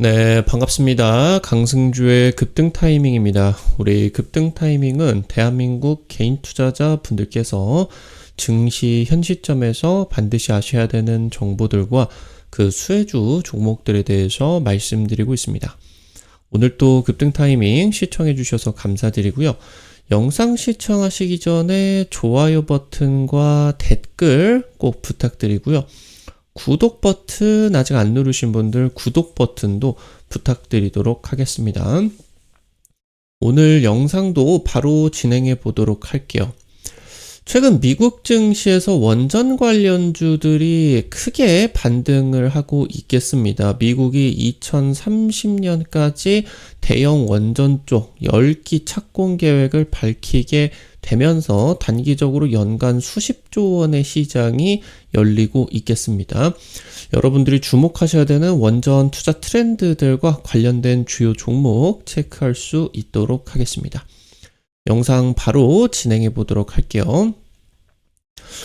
네, 반갑습니다. 강승주의 급등 타이밍입니다. 우리 급등 타이밍은 대한민국 개인 투자자 분들께서 증시 현 시점에서 반드시 아셔야 되는 정보들과 그 수혜주 종목들에 대해서 말씀드리고 있습니다. 오늘 또 급등 타이밍 시청해 주셔서 감사드리고요. 영상 시청하시기 전에 좋아요 버튼과 댓글 꼭 부탁드리고요. 구독 버튼 아직 안 누르신 분들 구독 버튼도 부탁드리도록 하겠습니다. 오늘 영상도 바로 진행해 보도록 할게요. 최근 미국 증시에서 원전 관련주들이 크게 반등을 하고 있겠습니다. 미국이 2030년까지 대형 원전 쪽 10기 착공 계획을 밝히게 되면서 단기적으로 연간 수십조 원의 시장이 열리고 있겠습니다. 여러분들이 주목하셔야 되는 원전 투자 트렌드들과 관련된 주요 종목 체크할 수 있도록 하겠습니다. 영상 바로 진행해 보도록 할게요.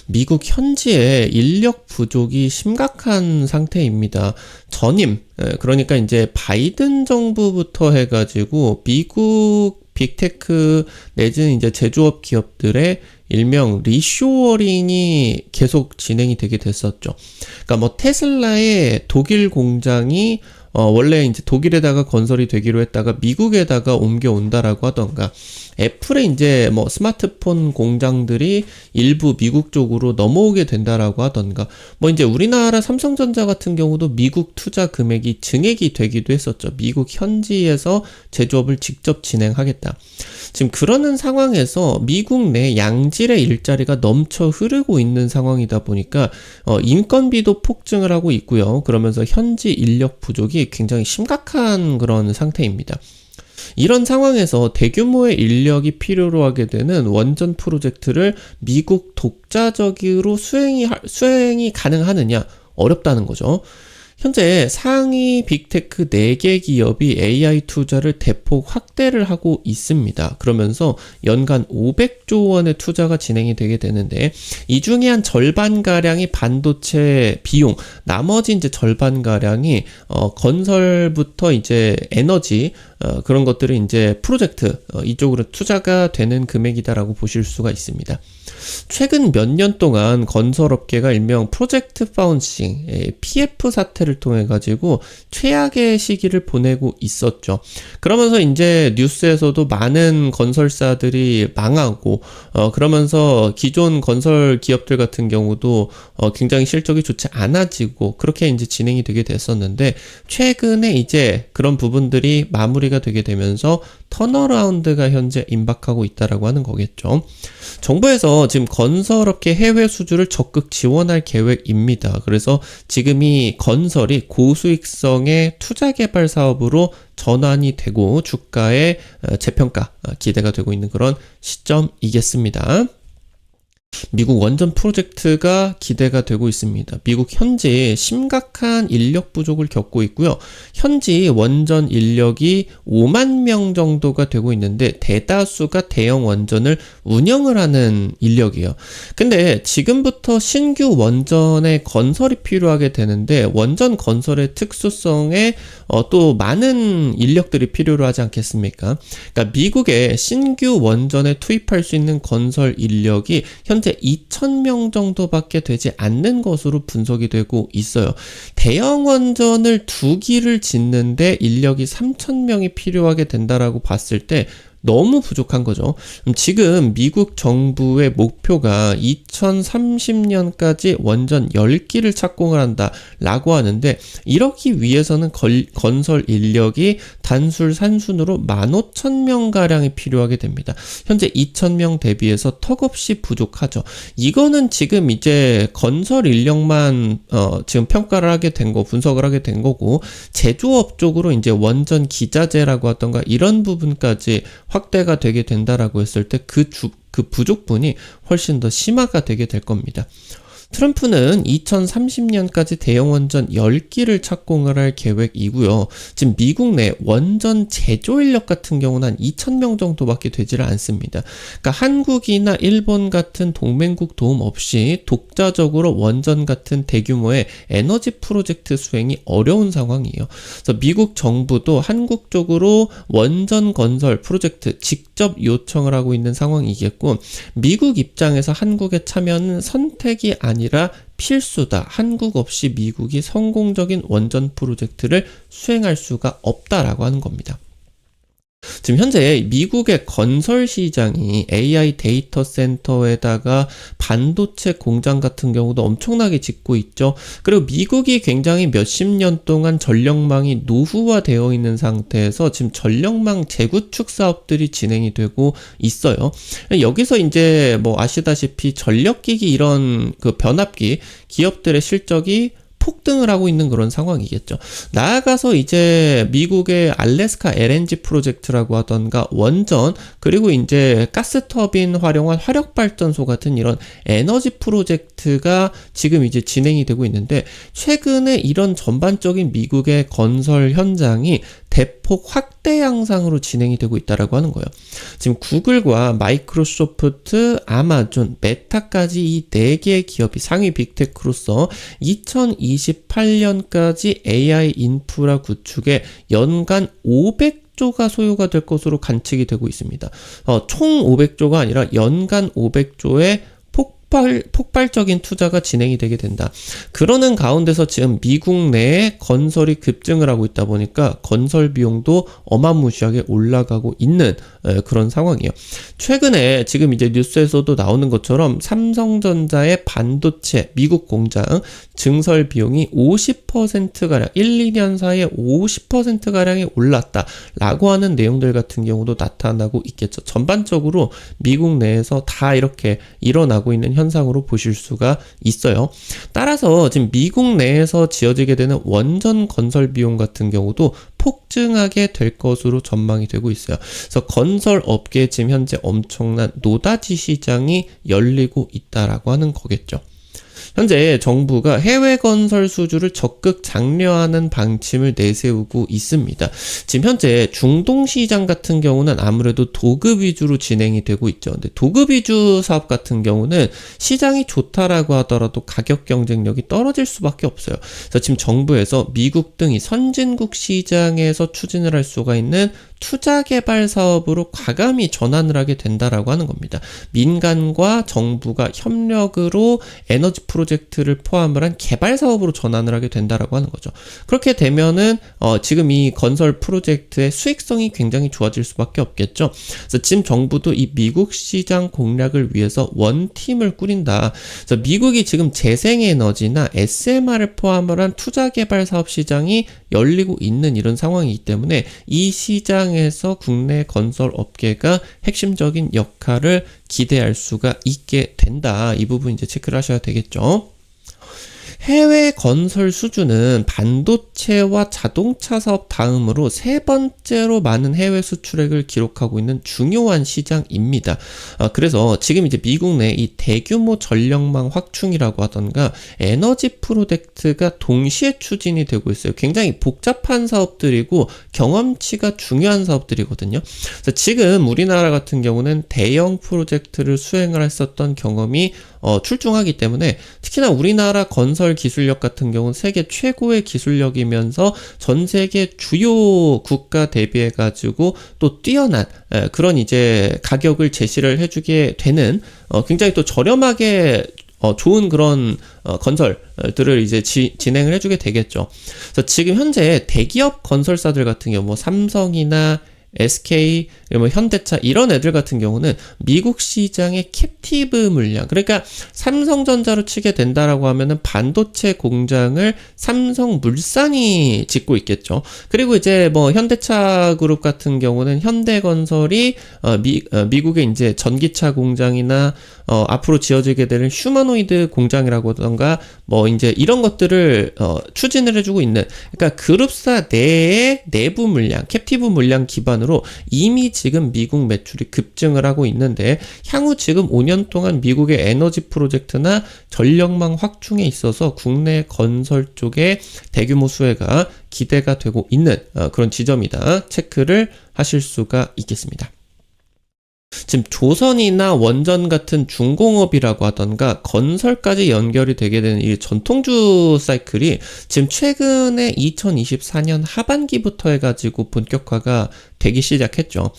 미국 현지의 인력 부족이 심각한 상태입니다. 전임, 그러니까 이제 바이든 정부부터 해가지고 미국 빅테크 내지는 이제 제조업 기업들의 일명 리쇼어링이 계속 진행이 되게 됐었죠. 그러니까 뭐 테슬라의 독일 공장이 원래 이제 독일에다가 건설이 되기로 했다가 미국에다가 옮겨온다라고 하던가, 애플의 이제 뭐 스마트폰 공장들이 일부 미국 쪽으로 넘어오게 된다라고 하던가, 뭐 이제 우리나라 삼성전자 같은 경우도 미국 투자 금액이 증액이 되기도 했었죠. 미국 현지에서 제조업을 직접 진행하겠다. 지금 그러는 상황에서 미국 내 양질의 일자리가 넘쳐 흐르고 있는 상황이다 보니까 인건비도 폭증을 하고 있고요. 그러면서 현지 인력 부족이 굉장히 심각한 그런 상태입니다. 이런 상황에서 대규모의 인력이 필요로 하게 되는 원전 프로젝트를 미국 독자적으로 수행이 가능하느냐? 어렵다는 거죠. 현재 상위 빅테크 4개 기업이 AI 투자를 대폭 확대를 하고 있습니다. 그러면서 연간 500조 원의 투자가 진행이 되게 되는데, 이 중에 한 절반가량이 반도체 비용, 나머지 이제 절반가량이 건설부터 이제 에너지, 그런 것들이 이제 프로젝트, 이쪽으로 투자가 되는 금액이다라고 보실 수가 있습니다. 최근 몇 년 동안 건설업계가 일명 프로젝트 바운싱, PF 사태를 통해 가지고 최악의 시기를 보내고 있었죠. 그러면서 이제 뉴스에서도 많은 건설사들이 망하고, 그러면서 기존 건설 기업들 같은 경우도 굉장히 실적이 좋지 않아지고, 그렇게 이제 진행이 되게 됐었는데, 최근에 이제 그런 부분들이 마무리가 되게 되면서 턴어라운드가 현재 임박하고 있다라고 하는 거겠죠. 정부에서 지금 건설업계 해외 수주를 적극 지원할 계획입니다. 그래서 지금 이 건설이 고수익성의 투자개발 사업으로 전환이 되고 주가의 재평가 기대가 되고 있는 그런 시점이겠습니다. 미국 원전 프로젝트가 기대가 되고 있습니다. 미국 현지 심각한 인력 부족을 겪고 있고요. 현지 원전 인력이 5만 명 정도가 되고 있는데 대다수가 대형 원전을 운영을 하는 인력이에요. 근데 지금부터 신규 원전의 건설이 필요하게 되는데, 원전 건설의 특수성에 또 많은 인력들이 필요로 하지 않겠습니까? 그러니까 미국의 신규 원전에 투입할 수 있는 건설 인력이 현재 2,000명 정도밖에 되지 않는 것으로 분석이 되고 있어요. 대형 원전을 2기를 짓는데 인력이 3,000명이 필요하게 된다라고 봤을 때 너무 부족한 거죠. 지금 미국 정부의 목표가 2030년까지 원전 10기를 착공을 한다라고 하는데, 이러기 위해서는 건설 인력이 단술 산순으로 15,000명가량이 필요하게 됩니다. 현재 2,000명 대비해서 턱없이 부족하죠. 이거는 지금 이제 건설 인력만 지금 평가를 하게 된 거, 분석을 하게 된 거고, 제조업 쪽으로 이제 원전 기자재라고 하던가 이런 부분까지 확대가 되게 된다라고 했을 때 그 부족분이 훨씬 더 심화가 되게 될 겁니다. 트럼프는 2030년까지 대형 원전 10기를 착공을 할 계획이고요. 지금 미국 내 원전 제조 인력 같은 경우는 한 2,000명 정도밖에 되지를 않습니다. 그러니까 한국이나 일본 같은 동맹국 도움 없이 독자적으로 원전 같은 대규모의 에너지 프로젝트 수행이 어려운 상황이에요. 그래서 미국 정부도 한국 쪽으로 원전 건설 프로젝트 직접 요청을 하고 있는 상황이겠고, 미국 입장에서 한국의 참여는 선택이 아니라 필수다. 한국 없이 미국이 성공적인 원전 프로젝트를 수행할 수가 없다라고 하는 겁니다. 지금 현재 미국의 건설 시장이 AI 데이터 센터에다가 반도체 공장 같은 경우도 엄청나게 짓고 있죠. 그리고 미국이 굉장히 몇십 년 동안 전력망이 노후화되어 있는 상태에서 지금 전력망 재구축 사업들이 진행이 되고 있어요. 여기서 이제 뭐 아시다시피 전력기기 이런 그 변압기 기업들의 실적이 폭등을 하고 있는 그런 상황이겠죠. 나아가서 이제 미국의 알래스카 LNG 프로젝트라고 하던가 원전, 그리고 이제 가스터빈 활용한 화력발전소 같은 이런 에너지 프로젝트가 지금 이제 진행이 되고 있는데, 최근에 이런 전반적인 미국의 건설 현장이 대폭 확대 양상으로 진행이 되고 있다라고 하는 거예요. 지금 구글과 마이크로소프트, 아마존, 메타까지 이 4개의 기업이 상위 빅테크로서 2028년까지 AI 인프라 구축에 연간 500조가 소요가 될 것으로 관측이 되고 있습니다. 총 500조가 아니라 연간 500조의 폭발적인 투자가 진행이 되게 된다. 그러는 가운데서 지금 미국 내에 건설이 급증을 하고 있다 보니까 건설 비용도 어마무시하게 올라가고 있는 그런 상황이에요. 최근에 지금 이제 뉴스에서도 나오는 것처럼 삼성전자의 반도체 미국 공장 증설 비용이 50%가량 1, 2년 사이에 50%가량이 올랐다라고 하는 내용들 같은 경우도 나타나고 있겠죠. 전반적으로 미국 내에서 다 이렇게 일어나고 있는 현상으로 보실 수가 있어요. 따라서 지금 미국 내에서 지어지게 되는 원전 건설 비용 같은 경우도 폭증하게 될 것으로 전망이 되고 있어요. 그래서 건설 업계에 지금 현재 엄청난 노다지 시장이 열리고 있다라고 하는 거겠죠. 현재 정부가 해외 건설 수주를 적극 장려하는 방침을 내세우고 있습니다. 지금 현재 중동 시장 같은 경우는 아무래도 도급 위주로 진행이 되고 있죠. 근데 도급 위주 사업 같은 경우는 시장이 좋다라고 하더라도 가격 경쟁력이 떨어질 수밖에 없어요. 그래서 지금 정부에서 미국 등이 선진국 시장에서 추진을 할 수가 있는 투자 개발 사업으로 과감히 전환을 하게 된다라고 하는 겁니다. 민간과 정부가 협력으로 에너지 프로젝트를 포함을 한 개발 사업으로 전환을 하게 된다라고 하는 거죠. 그렇게 되면은 지금 이 건설 프로젝트의 수익성이 굉장히 좋아질 수밖에 없겠죠. 그래서 지금 정부도 이 미국 시장 공략을 위해서 원팀을 꾸린다. 그래서 미국이 지금 재생에너지나 SMR을 포함을 한 투자 개발 사업 시장이 열리고 있는 이런 상황이기 때문에 이 시장에서 국내 건설 업계가 핵심적인 역할을 기대할 수가 있게 된다. 이 부분 이제 체크를 하셔야 되겠죠. 해외 건설 수주는 반도체와 자동차 사업 다음으로 세 번째로 많은 해외 수출액을 기록하고 있는 중요한 시장입니다. 그래서 지금 이제 미국 내 이 대규모 전력망 확충이라고 하던가 에너지 프로젝트가 동시에 추진이 되고 있어요. 굉장히 복잡한 사업들이고 경험치가 중요한 사업들이거든요. 그래서 지금 우리나라 같은 경우는 대형 프로젝트를 수행을 했었던 경험이 출중하기 때문에 특히나 우리나라 건설 기술력 같은 경우는 세계 최고의 기술력이면서 전 세계 주요 국가 대비해 가지고 또 뛰어난 그런 이제 가격을 제시를 해주게 되는 굉장히 또 저렴하게 좋은 그런 건설들을 이제 진행을 해주게 되겠죠. 그래서 지금 현재 대기업 건설사들 같은 경우 뭐 삼성이나 SK, 뭐 현대차 이런 애들 같은 경우는 미국 시장의 캡티브 물량, 그러니까 삼성전자로 치게 된다라고 하면은 반도체 공장을 삼성물산이 짓고 있겠죠. 그리고 이제 뭐 현대차 그룹 같은 경우는 현대건설이 미국의 이제 전기차 공장이나 앞으로 지어지게 되는 휴머노이드 공장이라고 하던가 뭐 이제 이런 것들을 추진을 해주고 있는, 그러니까 그룹사 내의 내부 물량, 캡티브 물량 기반 기반으로 이미 지금 미국 매출이 급증을 하고 있는데 향후 지금 5년 동안 미국의 에너지 프로젝트나 전력망 확충에 있어서 국내 건설 쪽의 대규모 수혜가 기대가 되고 있는 그런 지점이다. 체크를 하실 수가 있겠습니다. 지금 조선이나 원전 같은 중공업이라고 하던가 건설까지 연결이 되게 되는 이 전통주 사이클이 지금 최근에 2024년 하반기부터 해가지고 본격화가 되기 시작했죠.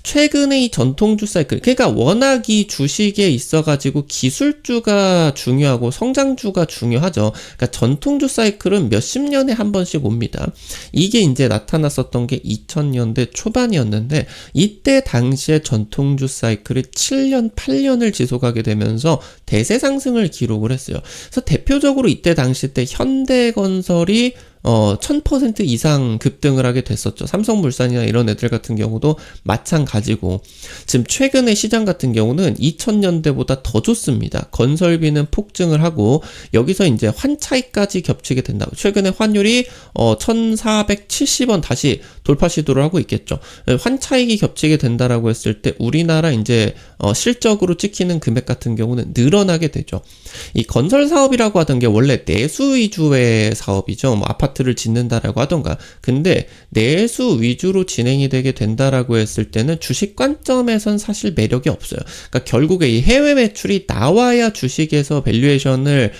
최근에 이 전통주 사이클, 그러니까 워낙 이 주식에 있어가지고 기술주가 중요하고 성장주가 중요하죠. 그러니까 전통주 사이클은 몇십 년에 한 번씩 옵니다. 이게 이제 나타났었던 게 2000년대 초반이었는데 이때 당시에 전통주 사이클이 7년, 8년을 지속하게 되면서 대세 상승을 기록을 했어요. 그래서 대표적으로 이때 당시 때 현대건설이 1000% 이상 급등을 하게 됐었죠. 삼성물산이나 이런 애들 같은 경우도 마찬가지고 지금 최근에 시장 같은 경우는 2000년대보다 더 좋습니다. 건설비는 폭증을 하고 여기서 이제 환차익까지 겹치게 된다고. 최근에 환율이 1470원 다시 돌파 시도를 하고 있겠죠. 환차익이 겹치게 된다라고 했을 때 우리나라 이제 실적으로 찍히는 금액 같은 경우는 늘어나게 되죠. 이 건설 사업이라고 하던 게 원래 내수 위주의 사업이죠. 뭐 아파트를 짓는다라고 하던가. 근데 내수 위주로 진행이 되게 된다라고 했을 때는 주식 관점에선 사실 매력이 없어요. 그러니까 결국에 이 해외 매출이 나와야 주식에서 밸류에이션을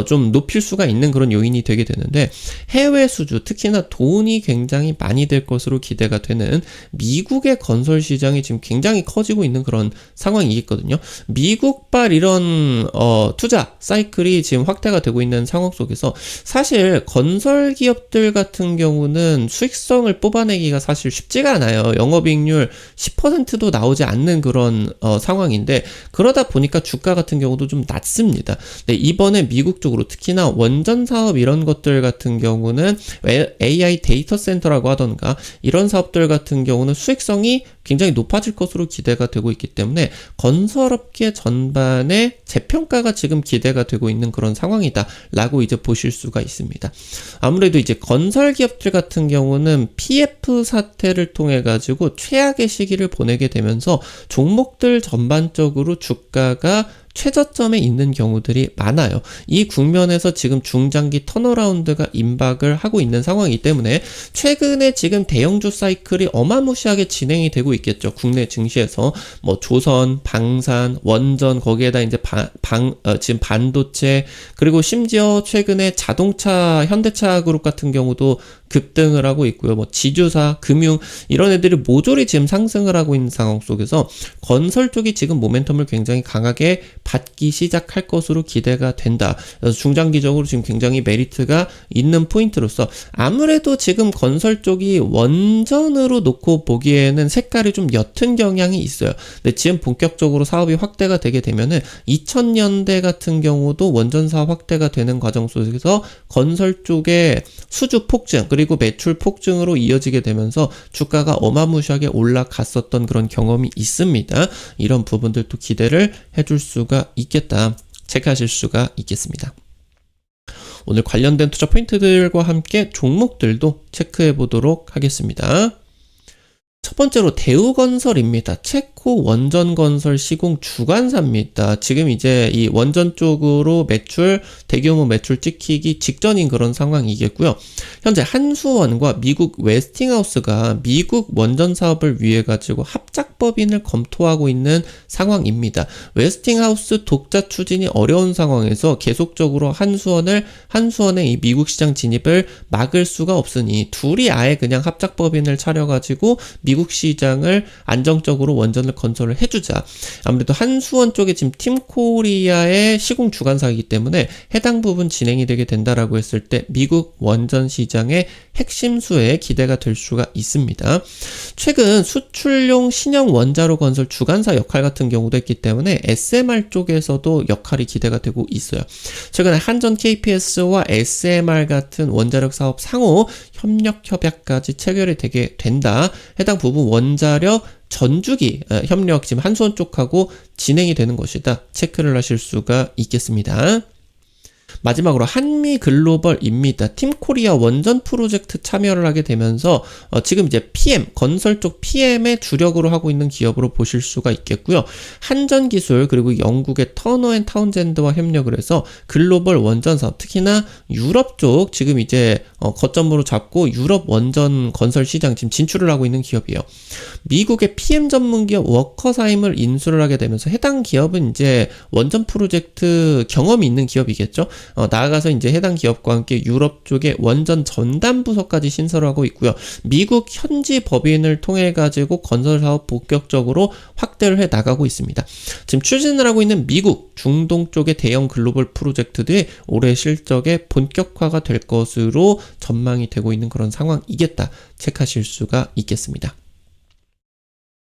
좀 높일 수가 있는 그런 요인이 되게 되는데 해외 수주, 특히나 돈이 굉장히 많이 될 것으로 기대가 되는 미국의 건설 시장이 지금 굉장히 커지고 있는 그런 상황이겠거든요. 미국발 이런 투자 사이클이 지금 확대가 되고 있는 상황 속에서 사실 건설 기업들 같은 경우는 수익성을 뽑아내기가 사실 쉽지가 않아요. 영업이익률 10%도 나오지 않는 그런 상황인데 그러다 보니까 주가 같은 경우도 좀 낮습니다. 네, 이번에 미국 쪽으로 특히나 원전 사업 이런 것들 같은 경우는 AI 데이터 센터라고 하던가 이런 사업들 같은 경우는 수익성이 굉장히 높아질 것으로 기대가 되고 있기 때문에 건설업계 전반의 재평가가 지금 기대가 되고 있는 그런 상황이다 라고 이제 보실 수가 있습니다. 아무래도 이제 건설 기업들 같은 경우는 PF 사태를 통해 가지고 최악의 시기를 보내게 되면서 종목들 전반적으로 주가가 최저점에 있는 경우들이 많아요. 이 국면에서 지금 중장기 턴어라운드가 임박을 하고 있는 상황이기 때문에 최근에 지금 대형주 사이클이 어마무시하게 진행이 되고 있겠죠. 국내 증시에서 뭐 조선, 방산, 원전 거기에다 이제 지금 반도체 그리고 심지어 최근에 자동차 현대차 그룹 같은 경우도 급등을 하고 있고요. 뭐 지주사, 금융 이런 애들이 모조리 지금 상승을 하고 있는 상황 속에서 건설 쪽이 지금 모멘텀을 굉장히 강하게 받기 시작할 것으로 기대가 된다. 그래서 중장기적으로 지금 굉장히 메리트가 있는 포인트로서 아무래도 지금 건설 쪽이 원전으로 놓고 보기에는 색깔이 좀 옅은 경향이 있어요. 근데 지금 본격적으로 사업이 확대가 되게 되면은 2000년대 같은 경우도 원전 사업 확대가 되는 과정 속에서 건설 쪽의 수주 폭증 그리고 매출 폭증으로 이어지게 되면서 주가가 어마무시하게 올라갔었던 그런 경험이 있습니다. 이런 부분들도 기대를 해줄 수가 있겠다. 체크하실 수가 있겠습니다. 오늘 관련된 투자 포인트들과 함께 종목들도 체크해 보도록 하겠습니다. 첫 번째로 대우건설입니다. 체코 원전건설 시공 주관사입니다. 지금 이제 이 원전 쪽으로 대규모 매출 찍히기 직전인 그런 상황이겠고요. 현재 한수원과 미국 웨스팅하우스가 미국 원전 사업을 위해 가지고 합작법인을 검토하고 있는 상황입니다. 웨스팅하우스 독자 추진이 어려운 상황에서 계속적으로 한수원의 이 미국 시장 진입을 막을 수가 없으니 둘이 아예 그냥 합작법인을 차려가지고 미국 시장을 안정적으로 원전을 건설을 해주자. 아무래도 한수원 쪽에 지금 팀코리아의 시공 주관사이기 때문에 해당 부분 진행이 되게 된다라고 했을 때 미국 원전 시장의 핵심 수에 기대가 될 수가 있습니다. 최근 수출용 신형 원자로 건설 주관사 역할 같은 경우도 했기 때문에 SMR 쪽에서도 역할이 기대가 되고 있어요. 최근에 한전 KPS와 SMR 같은 원자력 사업 상호 협력 협약까지 체결이 되게 된다. 해당 부분 원자력 전주기 협력 지금 한수원 쪽하고 진행이 되는 것이다. 체크를 하실 수가 있겠습니다. 마지막으로 한미글로벌입니다. 팀코리아 원전 프로젝트 참여를 하게 되면서 지금 이제 PM, 건설 쪽 PM의 주력으로 하고 있는 기업으로 보실 수가 있겠고요. 한전기술 그리고 영국의 터너앤타운젠드와 협력을 해서 글로벌 원전 사업, 특히나 유럽 쪽 지금 이제 거점으로 잡고 유럽 원전 건설 시장 지금 진출을 하고 있는 기업이에요. 미국의 PM 전문 기업 워커사임을 인수를 하게 되면서 해당 기업은 이제 원전 프로젝트 경험이 있는 기업이겠죠. 나아가서 이제 해당 기업과 함께 유럽 쪽에 원전 전담 부서까지 신설을 하고 있고요. 미국 현지 법인을 통해 가지고 건설 사업 본격적으로 확대를 해 나가고 있습니다. 지금 추진을 하고 있는 미국, 중동 쪽의 대형 글로벌 프로젝트들이 올해 실적의 본격화가 될 것으로 전망이 되고 있는 그런 상황이겠다 체크하실 수가 있겠습니다.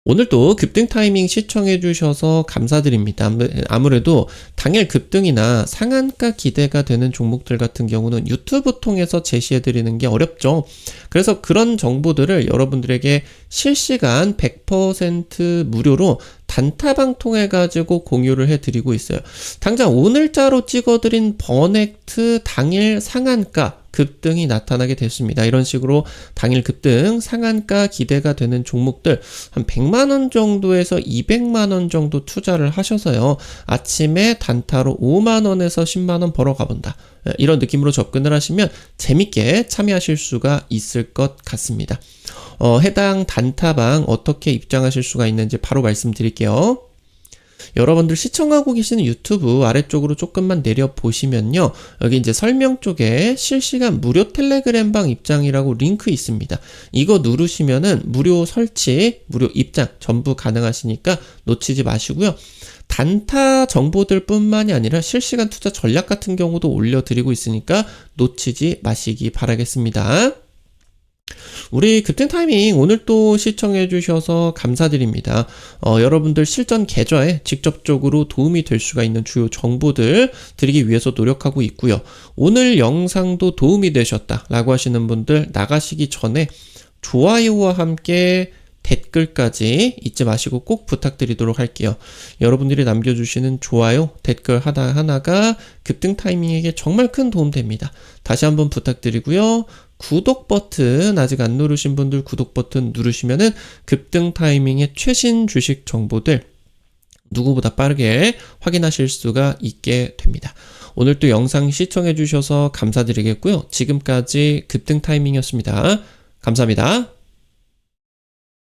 오늘도 급등 타이밍 시청해 주셔서 감사드립니다. 아무래도 당일 급등이나 상한가 기대가 되는 종목들 같은 경우는 유튜브 통해서 제시해 드리는 게 어렵죠. 그래서 그런 정보들을 여러분들에게 실시간 100% 무료로 단타방 통해 가지고 공유를 해 드리고 있어요. 당장 오늘자로 찍어 드린 버넥트 당일 상한가 급등이 나타나게 됐습니다. 이런 식으로 당일 급등, 상한가 기대가 되는 종목들 한 100만원 정도에서 200만원 정도 투자를 하셔서요. 아침에 단타로 5만원에서 10만원 벌어 가본다. 이런 느낌으로 접근을 하시면 재밌게 참여하실 수가 있을 것 같습니다. 해당 단타방 어떻게 입장하실 수가 있는지 바로 말씀드릴게요. 여러분들 시청하고 계시는 유튜브 아래쪽으로 조금만 내려보시면요. 여기 이제 설명 쪽에 실시간 무료 텔레그램방 입장이라고 링크 있습니다. 이거 누르시면은 무료 설치, 무료 입장 전부 가능하시니까 놓치지 마시고요. 단타 정보들 뿐만이 아니라 실시간 투자 전략 같은 경우도 올려드리고 있으니까 놓치지 마시기 바라겠습니다. 우리 급등 타이밍 오늘 또 시청해 주셔서 감사드립니다. 여러분들 실전 계좌에 직접적으로 도움이 될 수가 있는 주요 정보들 드리기 위해서 노력하고 있고요. 오늘 영상도 도움이 되셨다 라고 하시는 분들 나가시기 전에 좋아요와 함께 댓글까지 잊지 마시고 꼭 부탁드리도록 할게요. 여러분들이 남겨주시는 좋아요, 댓글 하나하나가 급등 타이밍에게 정말 큰 도움 됩니다. 다시 한번 부탁드리고요. 구독 버튼 아직 안 누르신 분들 구독 버튼 누르시면은 급등 타이밍의 최신 주식 정보들 누구보다 빠르게 확인하실 수가 있게 됩니다. 오늘 또 영상 시청해 주셔서 감사드리겠고요. 지금까지 급등 타이밍이었습니다. 감사합니다.